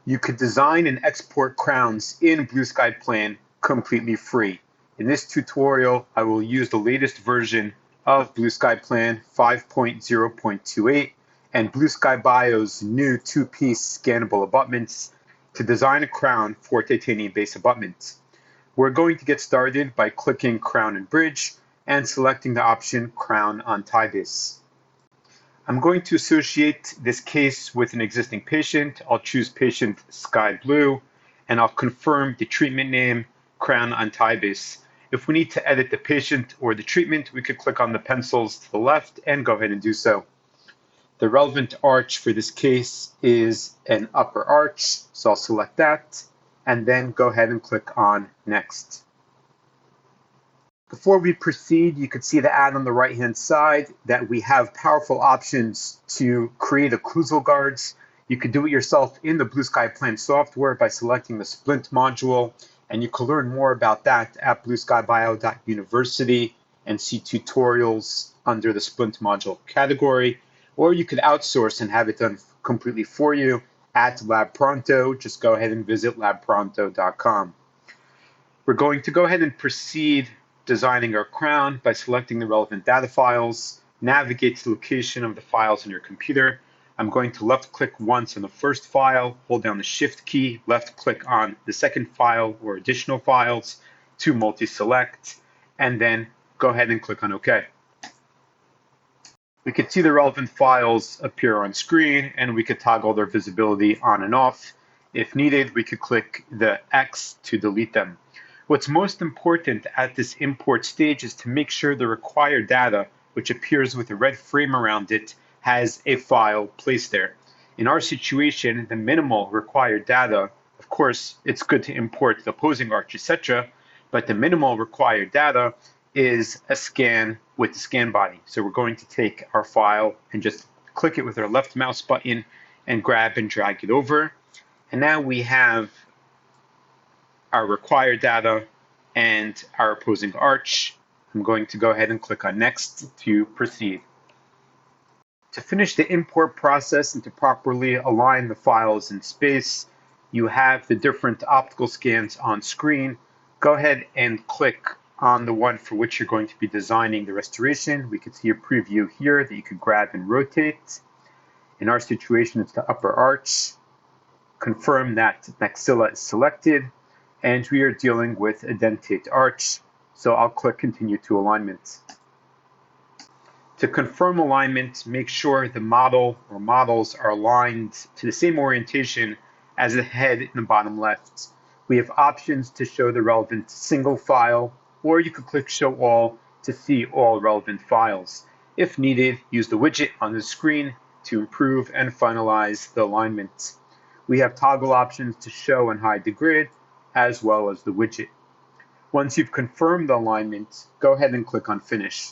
You could design and export crowns in BlueSkyPlan completely free. In this tutorial, I will use the latest version of BlueSkyPlan 5.0.28 and BlueSkyBio's new two-piece scannable abutments to design a crown for titanium base abutments. We're going to get started by clicking Crown and Bridge and selecting the option Crown on tie base. I'm going to associate this case with an existing patient. I'll choose patient Sky Blue, and I'll confirm the treatment name, Crown on tie base. If we need to edit the patient or the treatment, we could click on the pencils to the left and go ahead and do so. The relevant arch for this case is an upper arch, so I'll select that, and then go ahead and click on Next. Before we proceed, you can see the ad on the right-hand side that we have powerful options to create occlusal guards. You can do it yourself in the BlueSkyPlan software by selecting the Splint module, and you can learn more about that at blueskybio.university and see tutorials under the Splint module category, or you could outsource and have it done completely for you at LabPronto. Just go ahead and visit labpronto.com. We're going to go ahead and proceed designing our crown by selecting the relevant data files, navigate to the location of the files on your computer. I'm going to left click once on the first file, hold down the shift key, left click on the second file or additional files to multi-select, and then go ahead and click on OK. We could see the relevant files appear on screen, and we could toggle their visibility on and off. If needed, we could click the X to delete them. What's most important at this import stage is to make sure the required data, which appears with a red frame around it, has a file placed there. In our situation, the minimal required data, of course, it's good to import the opposing arch, etc., but the minimal required data is a scan with the scan body. So we're going to take our file and just click it with our left mouse button and grab and drag it over. And now we have our required data and our opposing arch. I'm going to go ahead and click on Next to proceed. To finish the import process and to properly align the files in space, you have the different optical scans on screen. Go ahead and click on the one for which you're going to be designing the restoration. We can see a preview here that you could grab and rotate. In our situation, it's the upper arch. Confirm that maxilla is selected, and we are dealing with a dentate arch, so I'll click Continue to Alignment. To confirm alignment, make sure the model or models are aligned to the same orientation as the head in the bottom left. We have options to show the relevant single file, or you could click Show All to see all relevant files. If needed, use the widget on the screen to improve and finalize the alignment. We have toggle options to show and hide the grid, as well as the widget. Once you've confirmed the alignment, go ahead and click on Finish.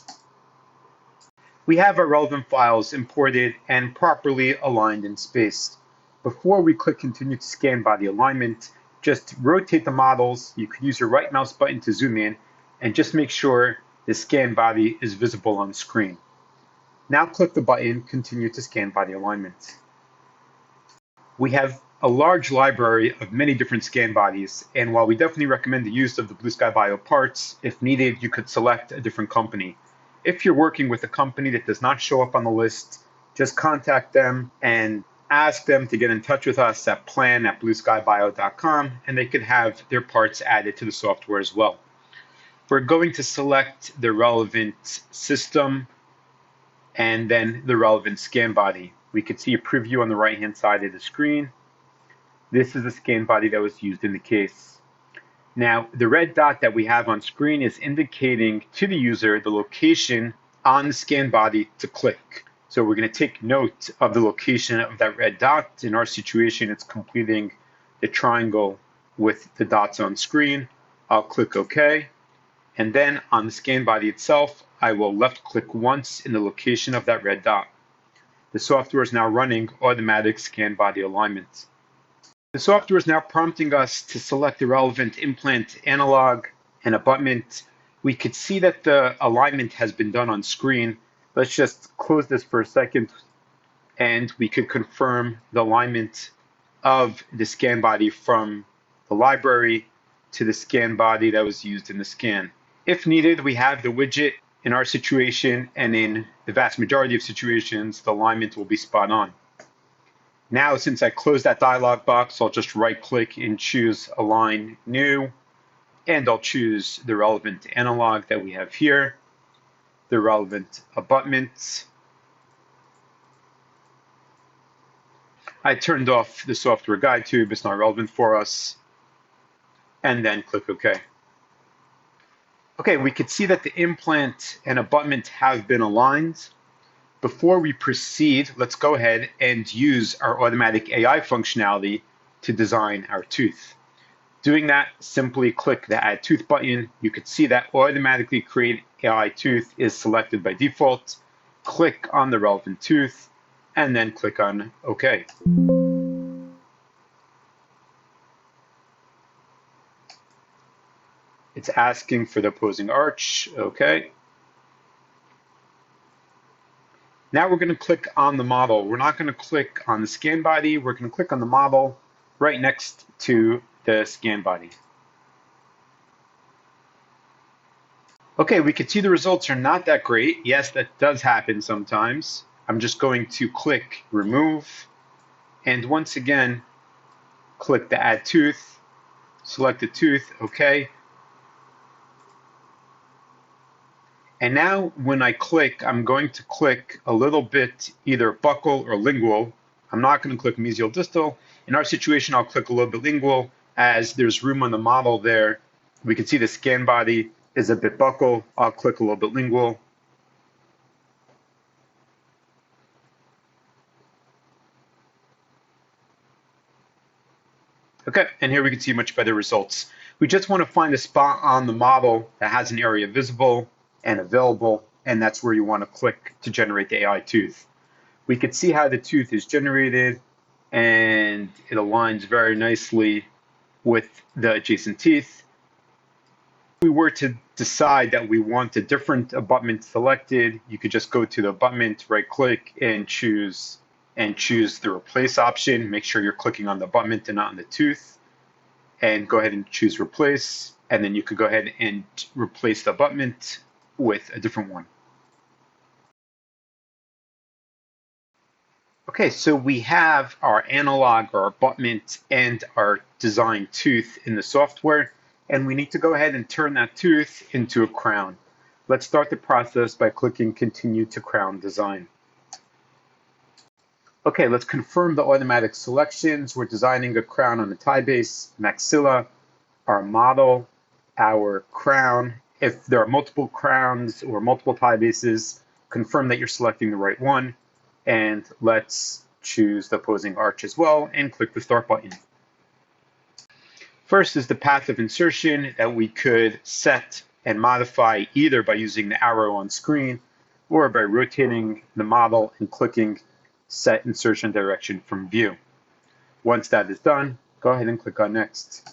We have our relevant files imported and properly aligned in space. Before we click Continue to Scan Body Alignment, just rotate the models. You can use your right mouse button to zoom in, and just make sure the scan body is visible on screen. Now click the button Continue to Scan Body Alignment. We have a large library of many different scan bodies, and while we definitely recommend the use of the BlueSkyBio parts, if needed, you could select a different company. If you're working with a company that does not show up on the list, just contact them and ask them to get in touch with us at plan@blueskybio.com, and they could have their parts added to the software as well. We're going to select the relevant system and then the relevant scan body. We could see a preview on the right-hand side of the screen. This is the scan body that was used in the case. Now, the red dot that we have on screen is indicating to the user the location on the scan body to click. So we're going to take note of the location of that red dot. In our situation, it's completing the triangle with the dots on screen. I'll click OK. And then on the scan body itself, I will left click once in the location of that red dot. The software is now running automatic scan body alignment. The software is now prompting us to select the relevant implant analog and abutment. We could see that the alignment has been done on screen. Let's just close this for a second, and we could confirm the alignment of the scan body from the library to the scan body that was used in the scan. If needed, we have the widget. In our situation, and in the vast majority of situations, the alignment will be spot on. Now, since I closed that dialog box, I'll just right-click and choose Align New, and I'll choose the relevant analog that we have here, the relevant abutments. I turned off the software guide tube, it's not relevant for us, and then click OK. Okay, we could see that the implant and abutment have been aligned. Before we proceed, let's go ahead and use our automatic AI functionality to design our tooth. Doing that, simply click the Add Tooth button. You could see that automatically create AI tooth is selected by default. Click on the relevant tooth, and then click on OK. It's asking for the opposing arch, okay. Now we're going to click on the model. We're not going to click on the scan body. We're going to click on the model right next to the scan body. Okay, we can see the results are not that great. Yes, that does happen sometimes. I'm just going to click Remove, and once again, click the Add Tooth, select the tooth, okay. And now when I click, I'm going to click a little bit either buccal or lingual. I'm not going to click mesial distal. In our situation, I'll click a little bit lingual as there's room on the model there. We can see the scan body is a bit buccal. I'll click a little bit lingual. Okay, and here we can see much better results. We just want to find a spot on the model that has an area visible and available, and that's where you want to click to generate the AI tooth. We could see how the tooth is generated, and it aligns very nicely with the adjacent teeth. If we were to decide that we want a different abutment selected, you could just go to the abutment, right-click, and choose the replace option. Make sure you're clicking on the abutment and not on the tooth, and go ahead and choose replace, and then you could go ahead and replace the abutment with a different one. Okay, so we have our analog, our abutment, and our design tooth in the software, and we need to go ahead and turn that tooth into a crown. Let's start the process by clicking Continue to Crown Design. Okay, let's confirm the automatic selections. We're designing a crown on the tie base, maxilla, our model, our crown. If there are multiple crowns or multiple tie bases, confirm that you're selecting the right one. And let's choose the opposing arch as well and click the Start button. First is the path of insertion that we could set and modify either by using the arrow on screen or by rotating the model and clicking Set Insertion Direction from View. Once that is done, go ahead and click on Next.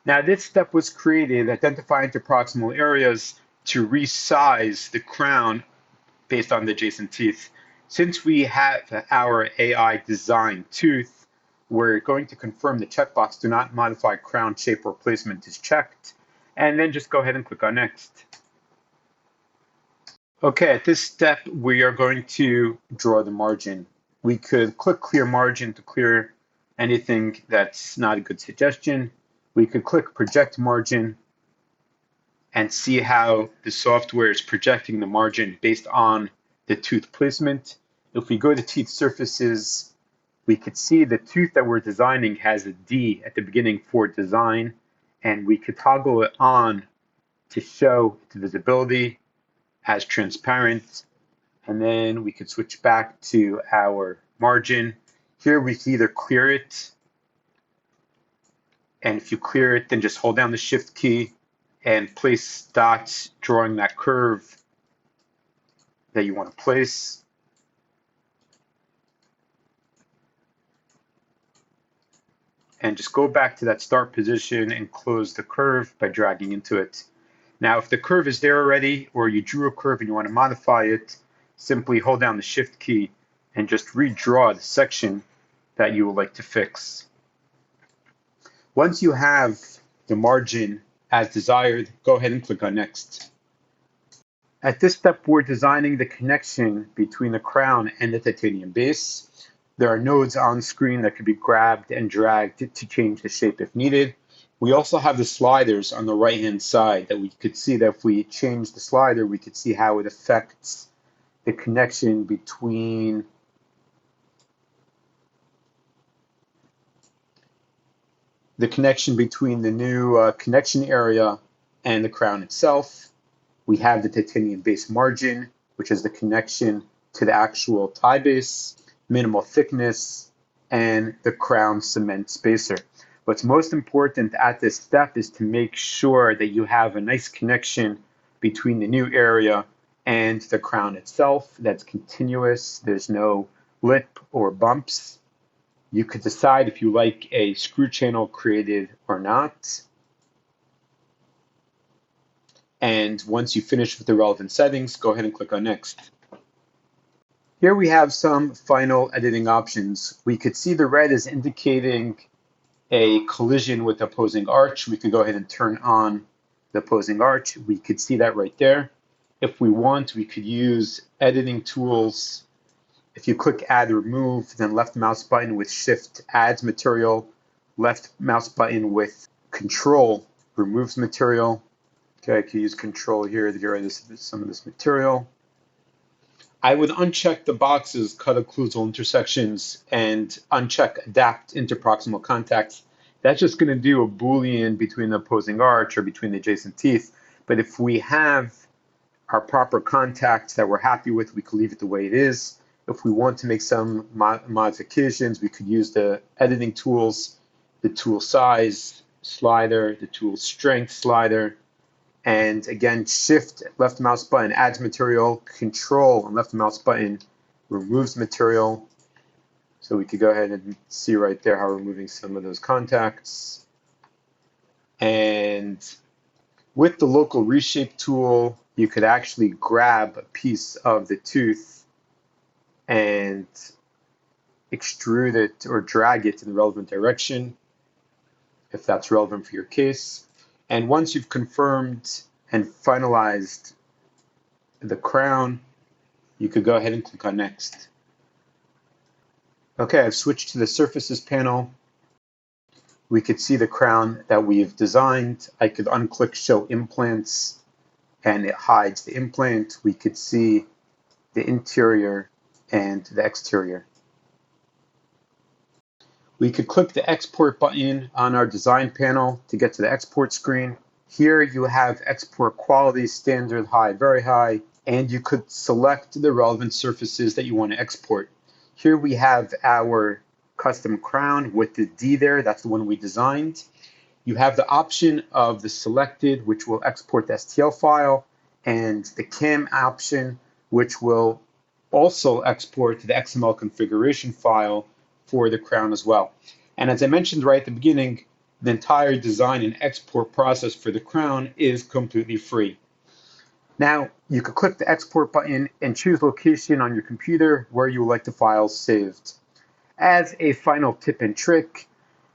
Now this step was created, identify interproximal areas to resize the crown based on the adjacent teeth. Since we have our AI design tooth, we're going to confirm the checkbox do not modify crown shape or placement is checked, and then just go ahead and click on Next. Okay, at this step, we are going to draw the margin. We could click Clear Margin to clear anything that's not a good suggestion. We could click Project Margin and see how the software is projecting the margin based on the tooth placement. If we go to Teeth Surfaces, we could see the tooth that we're designing has a D at the beginning for design, and we could toggle it on to show its visibility as transparent, and then we could switch back to our margin. Here we can either clear it, and if you clear it, then just hold down the Shift key and place dots drawing that curve that you want to place. And just go back to that start position and close the curve by dragging into it. Now, if the curve is there already, or you drew a curve and you want to modify it, simply hold down the Shift key and just redraw the section that you would like to fix. Once you have the margin as desired, go ahead and click on Next. At this step, we're designing the connection between the crown and the titanium base. There are nodes on screen that could be grabbed and dragged to change the shape if needed. We also have the sliders on the right-hand side that we could see that if we change the slider, we could see how it affects the connection between the new connection area and the crown itself. We have the titanium base margin, which is the connection to the actual tie base, minimal thickness, and the crown cement spacer. What's most important at this step is to make sure that you have a nice connection between the new area and the crown itself that's continuous. There's no lip or bumps. You could decide if you like a screw channel created or not. And once you finish with the relevant settings, go ahead and click on Next. Here we have some final editing options. We could see the red is indicating a collision with the opposing arch. We could go ahead and turn on the opposing arch. We could see that right there. If we want, we could use editing tools. If you click Add Remove, then left mouse button with Shift adds material, left mouse button with Control removes material. Okay, I could use Control here to get rid of some of this material. I would uncheck the boxes, cut occlusal intersections, and uncheck adapt interproximal contacts. That's just going to do a Boolean between the opposing arch or between the adjacent teeth. But if we have our proper contacts that we're happy with, we could leave it the way it is. If we want to make some modifications, we could use the editing tools, the tool size slider, the tool strength slider, and again, Shift left mouse button adds material, Control and left mouse button removes material. So we could go ahead and see right there how we're removing some of those contacts. And with the local reshape tool, you could actually grab a piece of the tooth and extrude it or drag it in the relevant direction, if that's relevant for your case. And once you've confirmed and finalized the crown, you could go ahead and click on Next. Okay, I've switched to the Surfaces panel. We could see the crown that we've designed. I could unclick Show Implants, and it hides the implant. We could see the interior and the exterior. We could click the Export button on our design panel to get to the export screen. Here you have export quality, standard, high, very high, and you could select the relevant surfaces that you want to export. Here we have our custom crown with the D there, that's the one we designed. You have the option of the selected, which will export the STL file, and the CAM option, which will also export the XML configuration file for the crown as well. And as I mentioned right at the beginning, the entire design and export process for the crown is completely free. Now, you could click the export button and choose location on your computer where you would like the files saved. As a final tip and trick,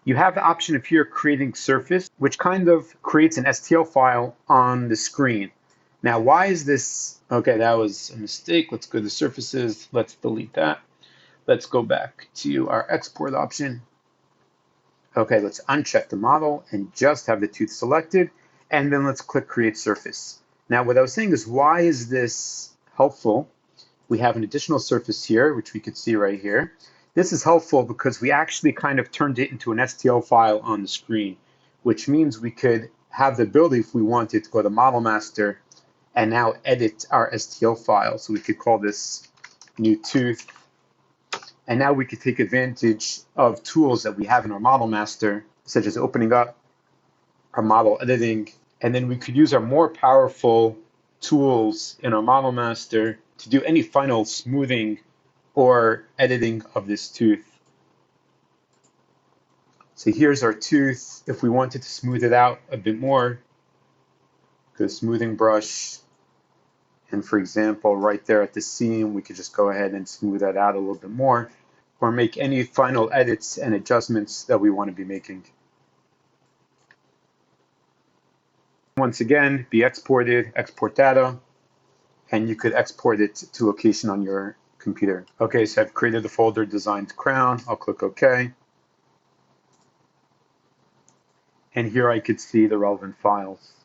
you have the option of here creating surface, which kind of creates an STL file on the screen. Now, why is this? Okay, that was a mistake. Let's go to surfaces. Let's delete that. Let's go back to our export option. Okay, let's uncheck the model and just have the tooth selected, and then let's click Create Surface. Now, what I was saying is, why is this helpful? We have an additional surface here, which we could see right here. This is helpful because we actually kind of turned it into an STL file on the screen, which means we could have the ability, if we wanted, to go to Model Master and now edit our STL file. So we could call this new tooth. And now we could take advantage of tools that we have in our Model Master, such as opening up our model editing. And then we could use our more powerful tools in our Model Master to do any final smoothing or editing of this tooth. So here's our tooth. If we wanted to smooth it out a bit more, go to smoothing brush, And for example, right there at the seam, we could just go ahead and smooth that out a little bit more, or make any final edits and adjustments that we want to be making. Once again, be exported, export data, and you could export it to location on your computer. Okay, so I've created the folder designed crown. I'll click OK. And here I could see the relevant files.